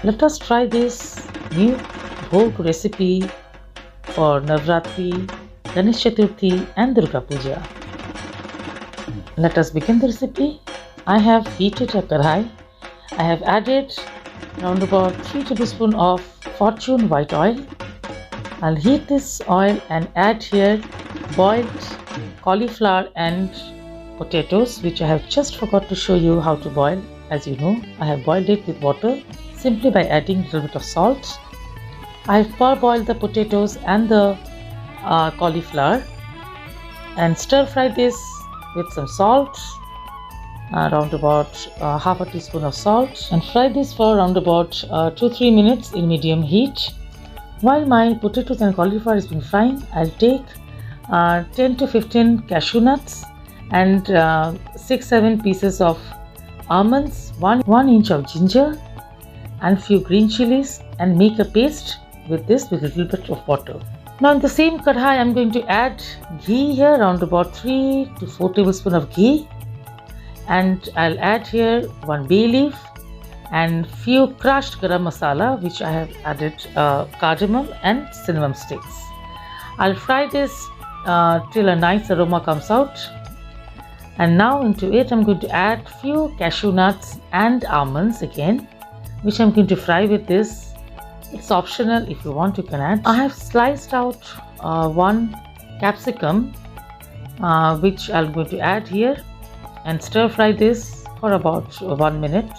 Let us try this new Bhog recipe for Navratri, Ganesh Chaturthi and Durga Puja. Let us begin the recipe. I have heated a kadhai. I have added around about 3 tablespoons of fortune white oil. I'll heat this oil and add here boiled cauliflower and potatoes, which I have just forgot to show you how to boil. As you know, I have boiled it with water simply by adding a little bit of salt. I have parboiled the potatoes and the cauliflower and stir fry this with some salt, around about half a teaspoon of salt, and fry this for around about 2-3 minutes in medium heat. While my potatoes and cauliflower is being frying, I'll take 10 to 15 cashew nuts and 6-7 pieces of almonds, 1 inch of ginger and few green chilies, and make a paste with this with a little bit of water. Now in the same kadhai, I'm going to add ghee here, around about 3 to 4 tablespoons of ghee, and I'll add here 1 bay leaf and few crushed garam masala, which I have added cardamom and cinnamon sticks. I'll fry this till a nice aroma comes out. And now into it I'm going to add few cashew nuts and almonds again, which I'm going to fry with this. It's optional, if you want you can add. I have sliced out 1 capsicum, which I'm going to add here and stir fry this for about 1 minute.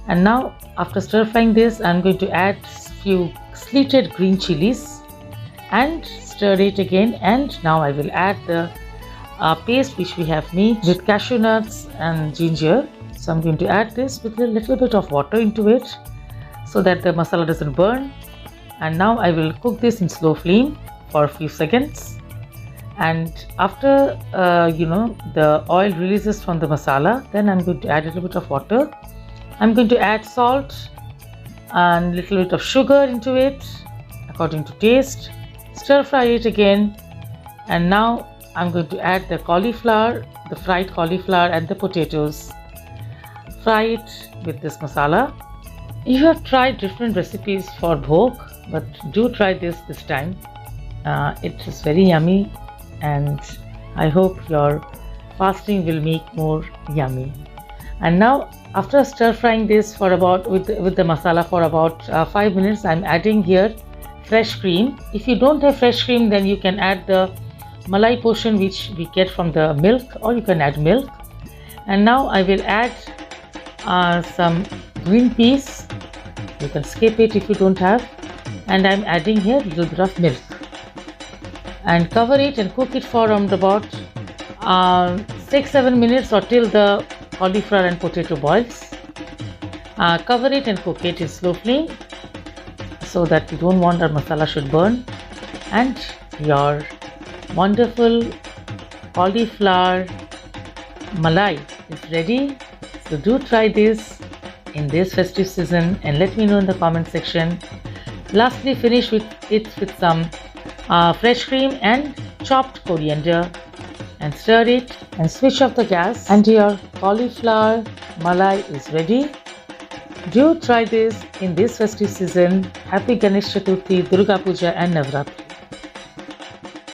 And now after stir frying this, I'm going to add few slitted green chilies and stir it again. And now I will add the paste which we have made with cashew nuts and ginger. So I'm going to add this with a little bit of water into it so that the masala doesn't burn. And now I will cook this in slow flame for a few seconds. And after the oil releases from the masala, then I'm going to add a little bit of water. I'm going to add salt and a little bit of sugar into it according to taste. Stir fry it again, and now I'm going to add the cauliflower, the fried cauliflower and the potatoes. Fry it with this masala. You have tried different recipes for bhog, but do try this time. It is very yummy, and I hope your fasting will make more yummy. And now after stir frying this for about with the masala for about 5 minutes, I'm adding here fresh cream. If you don't have fresh cream, then you can add the malai portion which we get from the milk, or you can add milk. And now I will add some green peas. You can skip it if you don't have. And I'm adding here a little bit of milk. And cover it and cook it for around about 6-7 minutes, or till the cauliflower and potato boils. Cover it and cook it in slow flame so that we don't want our masala should burn. And your wonderful cauliflower malai is ready. So do try this in this festive season and let me know in the comment section. Lastly, finish with some fresh cream and chopped coriander, and stir it and switch off the gas, and your cauliflower malai is ready. Do try this in this festive season. Happy Ganesh Chaturthi, Durga Puja and Navratri.